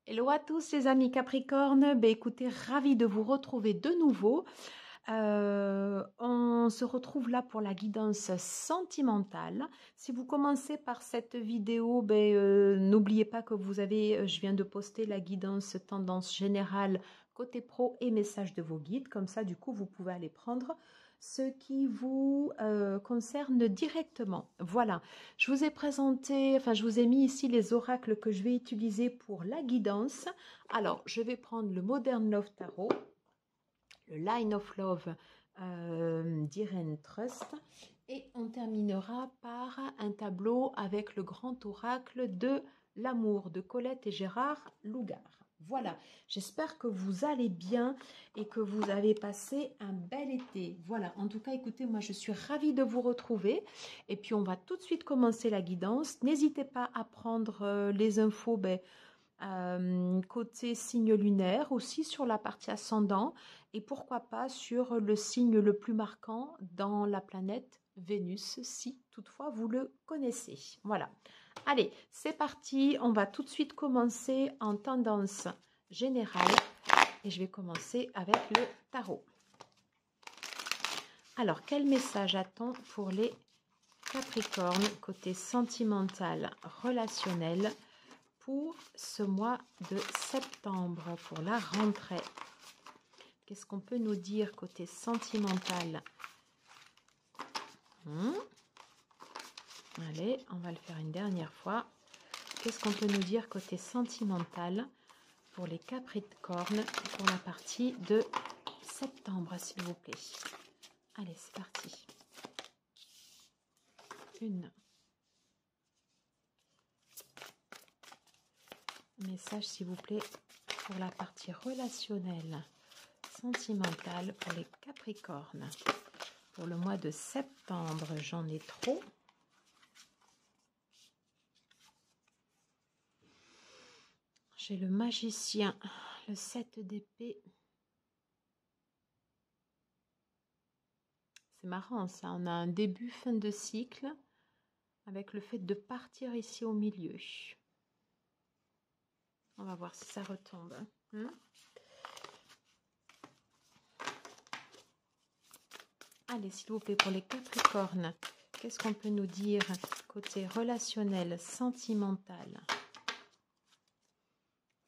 Hello à tous les amis Capricorne, écoutez, ravi de vous retrouver de nouveau. On se retrouve là pour la guidance sentimentale. Si vous commencez par cette vidéo, n'oubliez pas que je viens de poster la guidance tendance générale côté pro et message de vos guides. Comme ça, du coup, vous pouvez aller prendre ce qui vous concerne directement. Voilà, je vous ai présenté, je vous ai mis ici les oracles que je vais utiliser pour la guidance. Alors, je vais prendre le Modern Love Tarot, le Line of Love d'Irene Trust, et on terminera par un tableau avec le grand oracle de l'amour de Colette et Gérard Lougard. Voilà, j'espère que vous allez bien et que vous avez passé un bel été. Voilà, en tout cas, écoutez, moi je suis ravie de vous retrouver. Et puis on va tout de suite commencer la guidance. N'hésitez pas à prendre les infos côté signe lunaire, aussi sur la partie ascendant et pourquoi pas sur le signe le plus marquant dans la planète Vénus, si toutefois vous le connaissez. Voilà. Allez, c'est parti. On va tout de suite commencer en tendance générale et je vais commencer avec le tarot. Alors, quel message a-t-on pour les Capricornes côté sentimental, relationnel pour ce mois de septembre, pour la rentrée? Qu'est-ce qu'on peut nous dire côté sentimental? Allez, on va le faire une dernière fois. Qu'est-ce qu'on peut nous dire côté sentimental pour les Capricornes pour la partie de septembre, s'il vous plaît? Allez, c'est parti. Une. Message, s'il vous plaît, pour la partie relationnelle, sentimentale pour les Capricornes. Pour le mois de septembre, j'en ai trop. J'ai le magicien, le 7 d'épée. C'est marrant ça, on a un début, fin de cycle, avec le fait de partir ici au milieu. On va voir si ça retombe. Allez, s'il vous plaît, pour les Capricornes, qu'est-ce qu'on peut nous dire côté relationnel, sentimental?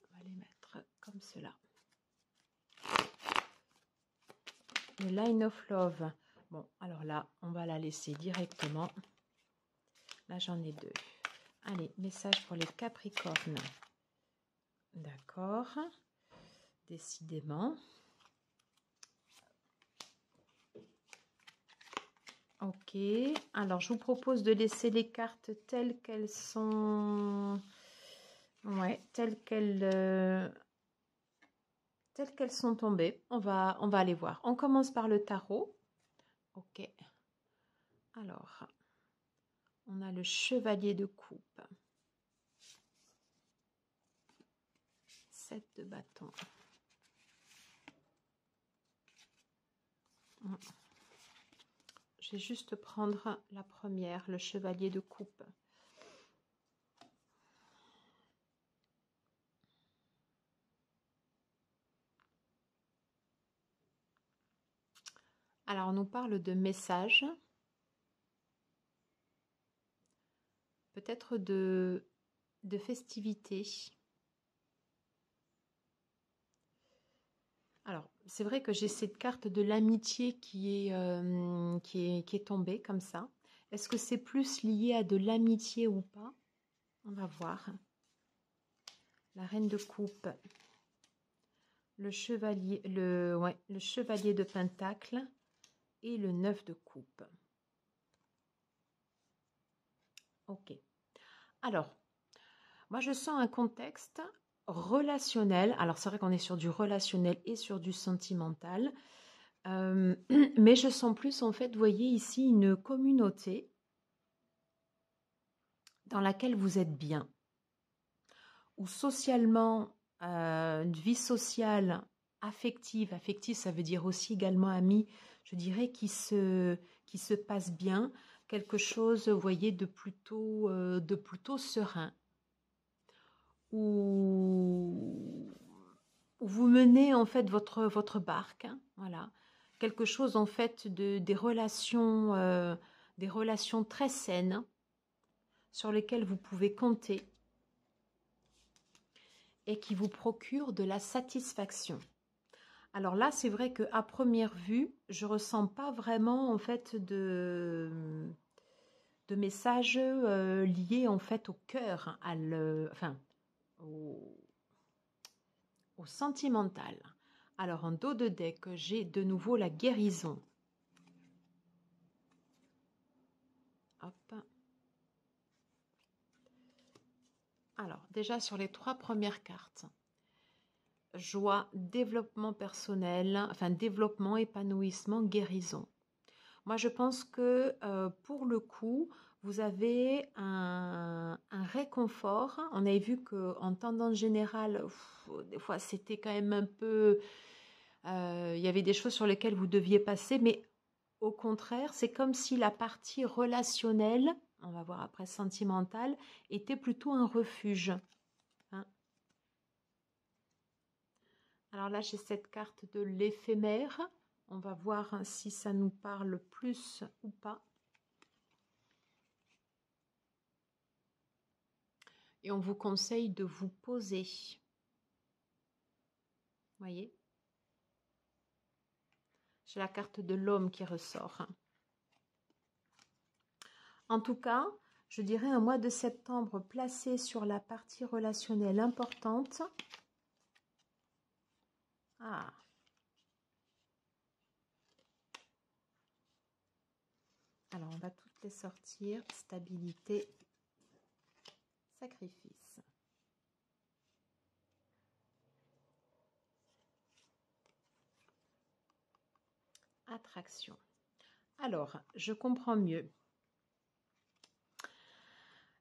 On va les mettre comme cela. Le Line of Love. Bon, alors là, on va la laisser directement. Là, j'en ai deux. Allez, message pour les Capricornes. D'accord. Décidément. Ok. Alors, je vous propose de laisser les cartes telles qu'elles sont. Ouais, telles qu'elles sont tombées. On va aller voir. On commence par le tarot. Ok. Alors, on a le chevalier de coupe. 7 de bâton. Je vais juste prendre la première, le chevalier de coupe. Alors, on nous parle de messages. Peut-être de festivités. Alors, c'est vrai que j'ai cette carte de l'amitié qui est tombée comme ça. Est-ce que c'est plus lié à de l'amitié ou pas? On va voir. La reine de coupe. Le chevalier, le chevalier de pentacle et le 9 de coupe. Ok. Alors, moi je sens un contexte relationnel. Alors c'est vrai qu'on est sur du relationnel et sur du sentimental. Mais je sens plus en fait, vous voyez ici, une communauté dans laquelle vous êtes bien. Ou socialement, une vie sociale, affective. Affective, ça veut dire aussi également ami, je dirais, qui se passe bien. Quelque chose, vous voyez, de plutôt serein. Où vous menez en fait votre barque, hein, voilà. Quelque chose en fait des relations très saines sur lesquelles vous pouvez compter et qui vous procurent de la satisfaction. Alors là, c'est vrai qu'à première vue, je ne ressens pas vraiment en fait de messages liés en fait au cœur, au, au sentimental. Alors en dos de deck, j'ai de nouveau la guérison. Hop. Alors déjà sur les 3 premières cartes, joie, développement personnel, enfin développement, épanouissement, guérison. Moi, je pense que pour le coup, vous avez un réconfort. On avait vu qu'en tendance générale, des fois, c'était quand même un peu... il y avait des choses sur lesquelles vous deviez passer, mais au contraire, c'est comme si la partie relationnelle, on va voir après sentimentale, était plutôt un refuge. Hein. Alors là, j'ai cette carte de l'éphémère. On va voir si ça nous parle plus ou pas. Et on vous conseille de vous poser. Voyez? J'ai la carte de l'homme qui ressort. En tout cas, je dirais un mois de septembre placé sur la partie relationnelle importante. Ah. Alors, on va toutes les sortir. Stabilité, sacrifice. Attraction. Alors, je comprends mieux.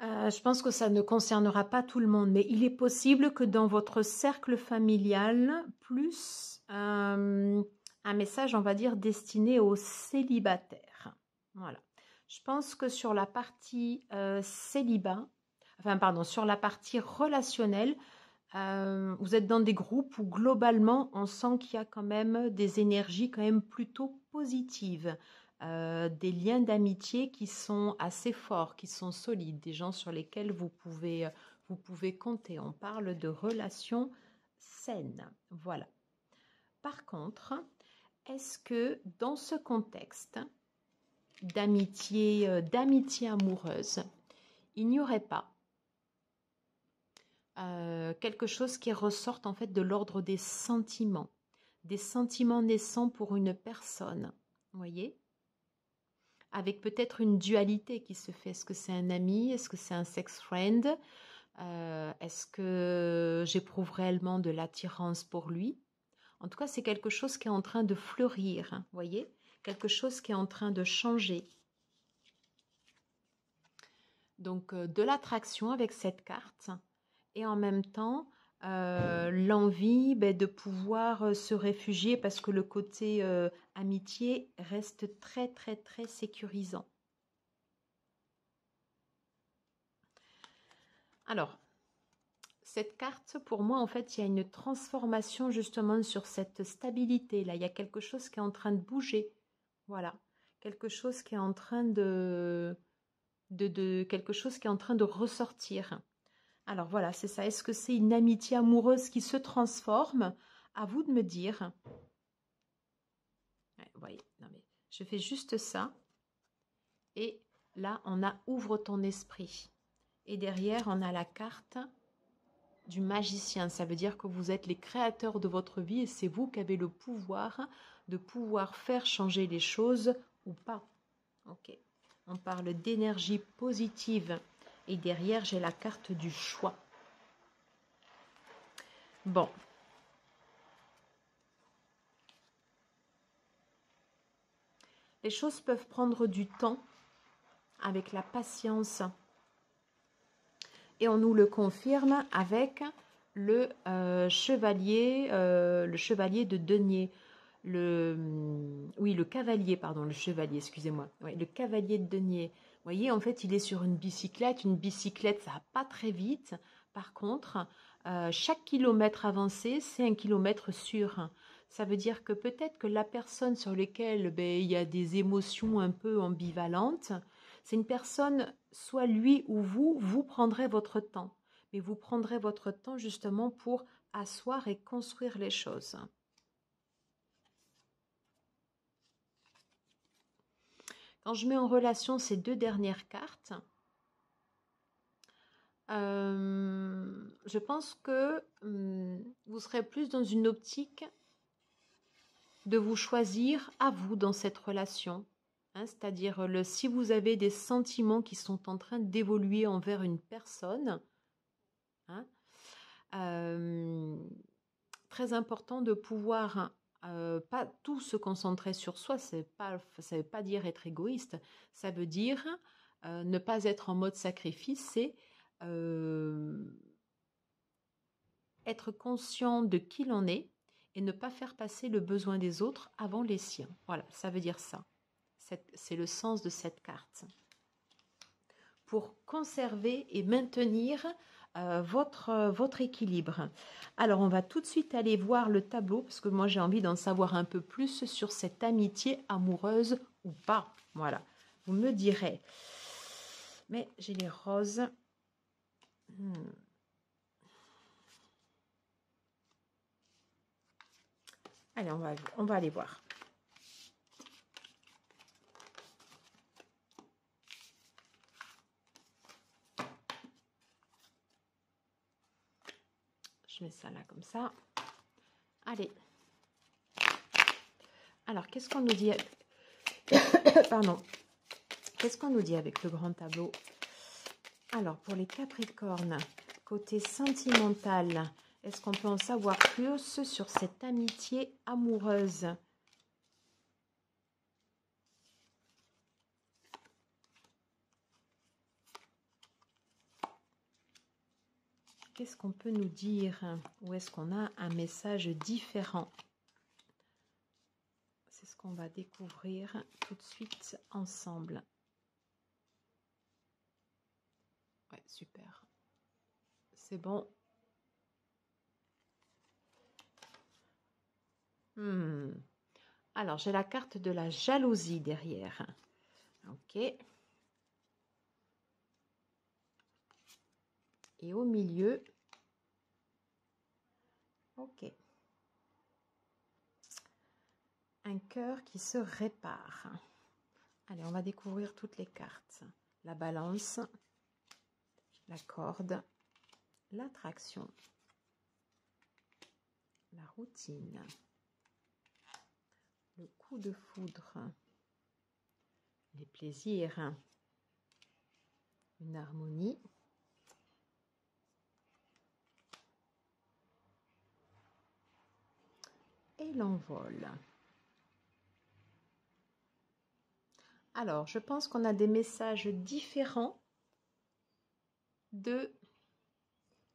Je pense que ça ne concernera pas tout le monde, mais il est possible que dans votre cercle familial, plus un message, on va dire, destiné aux célibataires. Voilà. Je pense que sur la partie célibat, enfin pardon, sur la partie relationnelle, vous êtes dans des groupes où globalement, on sent qu'il y a quand même des énergies quand même plutôt positives. Des liens d'amitié qui sont assez forts, qui sont solides, des gens sur lesquels vous pouvez compter. On parle de relations saines. Voilà. Par contre, est-ce que dans ce contexte d'amitié amoureuse, il n'y aurait pas quelque chose qui ressorte en fait de l'ordre des sentiments naissants pour une personne, vous voyez, avec peut-être une dualité qui se fait. Est-ce que c'est un ami? Est-ce que c'est un sex friend? Est-ce que j'éprouve réellement de l'attirance pour lui? En tout cas, c'est quelque chose qui est en train de fleurir, hein, vous voyez, quelque chose qui est en train de changer. Donc, de l'attraction avec cette carte et en même temps, l'envie de pouvoir se réfugier parce que le côté amitié reste très, très, très sécurisant. Alors, cette carte, pour moi, en fait, il y a une transformation justement sur cette stabilité-là. Il y a quelque chose qui est en train de bouger. Voilà. Quelque chose qui est en train quelque chose qui est en train de ressortir. Alors voilà, c'est ça. Est-ce que c'est une amitié amoureuse qui se transforme? À vous de me dire. Ouais, vous voyez, non mais je fais juste ça. Et là, on a ouvre ton esprit. Et derrière, on a la carte du magicien. Ça veut dire que vous êtes les créateurs de votre vie et c'est vous qui avez le pouvoir de pouvoir faire changer les choses ou pas. Ok. On parle d'énergie positive. Et derrière, j'ai la carte du choix. Bon. Les choses peuvent prendre du temps avec la patience. Et on nous le confirme avec le chevalier de denier. Le cavalier, pardon, le chevalier, excusez-moi. Oui, le cavalier de denier. Vous voyez, en fait, il est sur une bicyclette. Une bicyclette, ça va pas très vite. Par contre, Chaque kilomètre avancé, c'est un kilomètre sûr. Ça veut dire que peut-être que la personne sur laquelle ben, il y a des émotions un peu ambivalentes, c'est une personne, soit lui ou vous prendrez votre temps. Mais vous prendrez votre temps justement pour asseoir et construire les choses. Quand je mets en relation ces deux dernières cartes, je pense que vous serez plus dans une optique de vous choisir à vous dans cette relation. Hein, c'est-à-dire, si vous avez des sentiments qui sont en train d'évoluer envers une personne, hein, très important de pouvoir pas tout se concentrer sur soi, ça ne veut pas dire être égoïste, ça veut dire ne pas être en mode sacrifice, c'est être conscient de qui l'on est et ne pas faire passer le besoin des autres avant les siens. Voilà, ça veut dire ça. C'est le sens de cette carte. Pour conserver et maintenir votre équilibre. Alors, on va tout de suite aller voir le tableau parce que moi, j'ai envie d'en savoir un peu plus sur cette amitié amoureuse ou pas. Voilà, vous me direz. Mais j'ai les roses. Allez, on va aller voir. Je mets ça là comme ça. Allez. Alors, qu'est-ce qu'on nous dit? Pardon. Qu'est-ce qu'on nous dit avec le grand tableau? Alors, pour les Capricornes, côté sentimental, est-ce qu'on peut en savoir plus sur cette amitié amoureuse? Qu'est-ce qu'on peut nous dire? Ou est-ce qu'on a un message différent? C'est ce qu'on va découvrir tout de suite ensemble. Ouais, super. C'est bon. Alors, j'ai la carte de la jalousie derrière. Ok. Et au milieu, ok. Un cœur qui se répare. Allez, on va découvrir toutes les cartes. La balance, la corde, l'attraction, la routine, le coup de foudre, les plaisirs, une harmonie, et l'envol. Alors, je pense qu'on a des messages différents de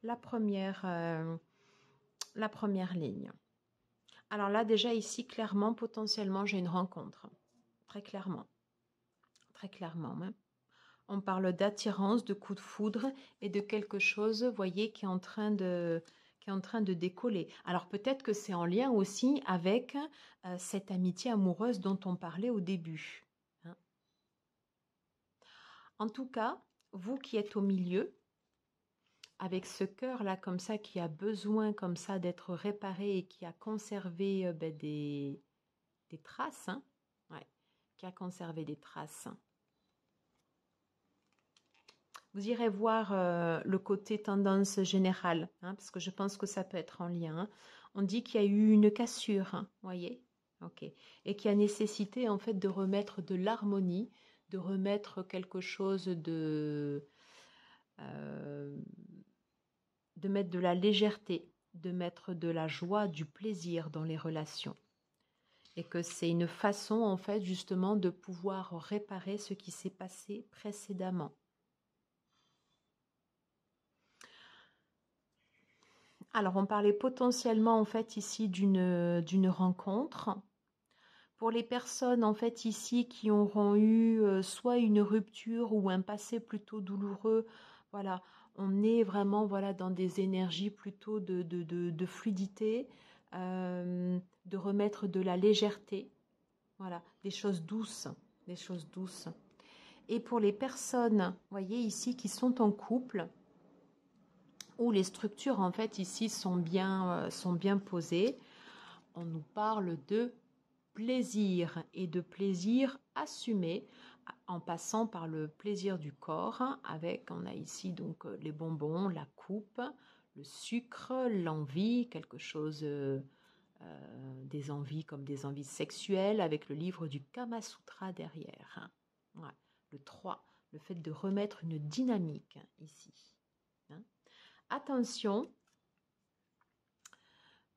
la première ligne. Alors là, déjà ici, clairement, potentiellement, j'ai une rencontre. Très clairement. Très clairement. Hein. On parle d'attirance, de coup de foudre et de quelque chose, vous voyez, qui est en train de décoller. Alors peut-être que c'est en lien aussi avec cette amitié amoureuse dont on parlait au début. Hein. En tout cas, vous qui êtes au milieu, avec ce cœur-là comme ça, qui a besoin comme ça d'être réparé et qui a conservé des traces, hein, ouais, qui a conservé des traces. Vous irez voir le côté tendance générale, hein, parce que je pense que ça peut être en lien. Hein. On dit qu'il y a eu une cassure, hein, voyez, ok, et qui a nécessité en fait de remettre de l'harmonie, de remettre quelque chose de mettre de la légèreté, de mettre de la joie, du plaisir dans les relations. Et que c'est une façon, en fait, justement, de pouvoir réparer ce qui s'est passé précédemment. Alors, on parlait potentiellement, en fait, ici d'une rencontre. Pour les personnes, en fait, ici, qui auront eu soit une rupture ou un passé plutôt douloureux, Voilà, on est vraiment voilà, dans des énergies plutôt de fluidité, de remettre de la légèreté, voilà, des choses douces, des choses douces. Et pour les personnes, voyez ici, qui sont en couple, où les structures en fait ici sont bien posées, on nous parle de plaisir et de plaisir assumé en passant par le plaisir du corps avec, on a ici donc les bonbons, la coupe, le sucre, l'envie, quelque chose, des envies comme des envies sexuelles avec le livre du Kama Sutra derrière. Ouais. Le 3, le fait de remettre une dynamique ici. Attention,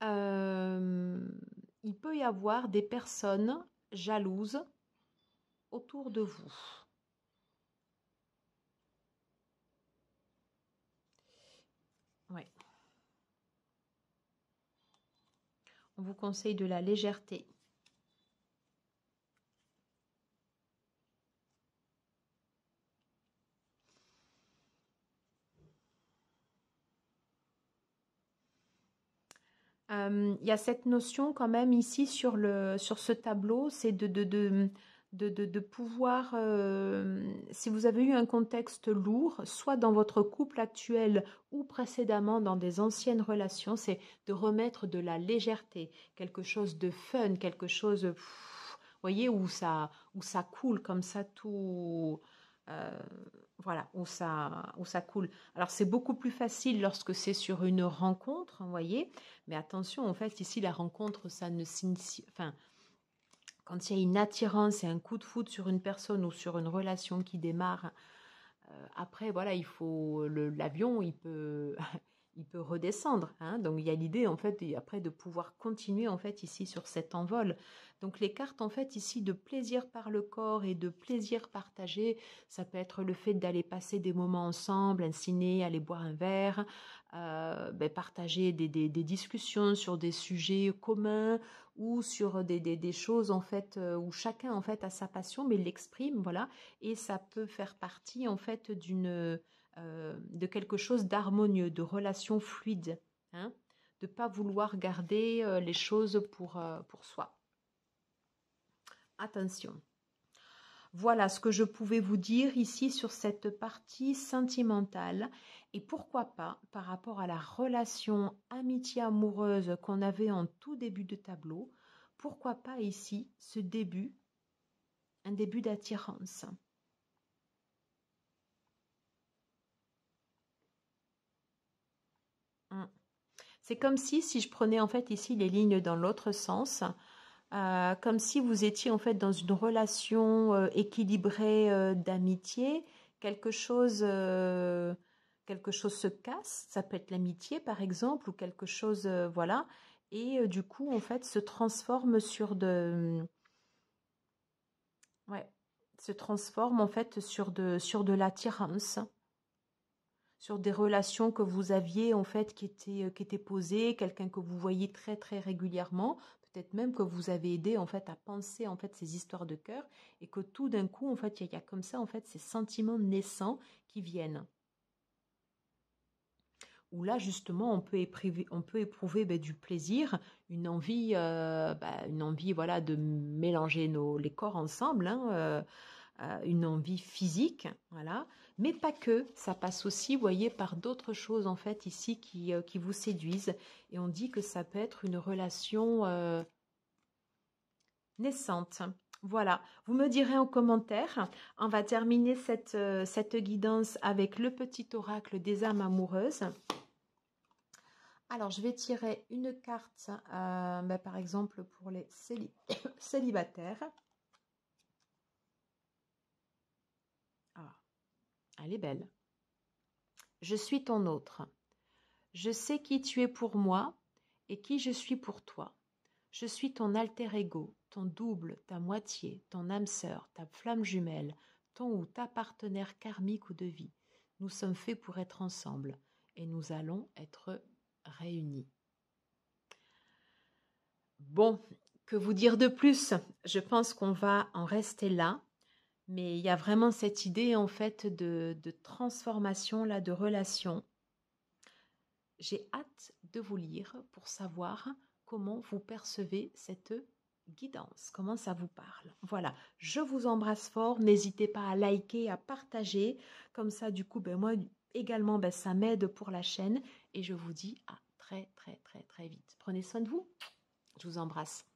il peut y avoir des personnes jalouses autour de vous. Ouais. On vous conseille de la légèreté. Il y a cette notion quand même ici sur ce tableau, c'est de pouvoir, si vous avez eu un contexte lourd, soit dans votre couple actuel ou précédemment dans des anciennes relations, c'est de remettre de la légèreté, quelque chose de fun, quelque chose, voyez, où ça coule comme ça tout... voilà, où ça coule. Alors, c'est beaucoup plus facile lorsque c'est sur une rencontre, vous voyez, mais attention, en fait, ici, la rencontre, ça ne signifie... Enfin, quand il y a une attirance et un coup de foudre sur une personne ou sur une relation qui démarre, après, voilà, il faut... L'avion, il peut... il peut redescendre. Hein. Donc, il y a l'idée, en fait, après, de pouvoir continuer, en fait, ici, sur cet envol. Donc, les cartes, en fait, ici, de plaisir par le corps et de plaisir partagé, ça peut être le fait d'aller passer des moments ensemble, un ciné, aller boire un verre, partager des discussions sur des sujets communs ou sur des choses, en fait, où chacun, en fait, a sa passion, mais l'exprime, voilà. Et ça peut faire partie, en fait, de quelque chose d'harmonieux, de relation fluide, hein, de ne pas vouloir garder les choses pour soi. Attention. Voilà ce que je pouvais vous dire ici sur cette partie sentimentale et pourquoi pas par rapport à la relation amitié amoureuse qu'on avait en tout début de tableau, pourquoi pas ici ce début, un début d'attirance. C'est comme si je prenais en fait ici les lignes dans l'autre sens, comme si vous étiez en fait dans une relation équilibrée d'amitié, quelque chose se casse, ça peut être l'amitié par exemple, ou quelque chose, voilà, et du coup en fait se transforme ouais, se transforme en fait sur de l'attirance, sur des relations que vous aviez en fait qui étaient posées, quelqu'un que vous voyez très très régulièrement, peut-être même que vous avez aidé en fait à penser en fait ces histoires de cœur et que tout d'un coup en fait il y a comme ça en fait ces sentiments naissants qui viennent. Où là justement on peut éprouver du plaisir, une envie voilà de mélanger les corps ensemble, hein, une envie physique, voilà, mais pas que, ça passe aussi, vous voyez, par d'autres choses en fait ici qui vous séduisent, et on dit que ça peut être une relation naissante. Voilà, vous me direz en commentaire, on va terminer cette guidance avec le petit oracle des âmes amoureuses. Alors, je vais tirer une carte, par exemple, pour les célibataires. Ah, elle est belle. Je suis ton autre. Je sais qui tu es pour moi et qui je suis pour toi. Je suis ton alter ego, ton double, ta moitié, ton âme sœur, ta flamme jumelle, ton ou ta partenaire karmique ou de vie. Nous sommes faits pour être ensemble et nous allons être réunis. Bon, que vous dire de plus? Je pense qu'on va en rester là. Mais il y a vraiment cette idée en fait de transformation, là, de relation. J'ai hâte de vous lire pour savoir comment vous percevez cette guidance, comment ça vous parle. Voilà, je vous embrasse fort. N'hésitez pas à liker, à partager. Comme ça, du coup, ben, moi également, ben, ça m'aide pour la chaîne. Et je vous dis à très, très, très, très vite. Prenez soin de vous. Je vous embrasse.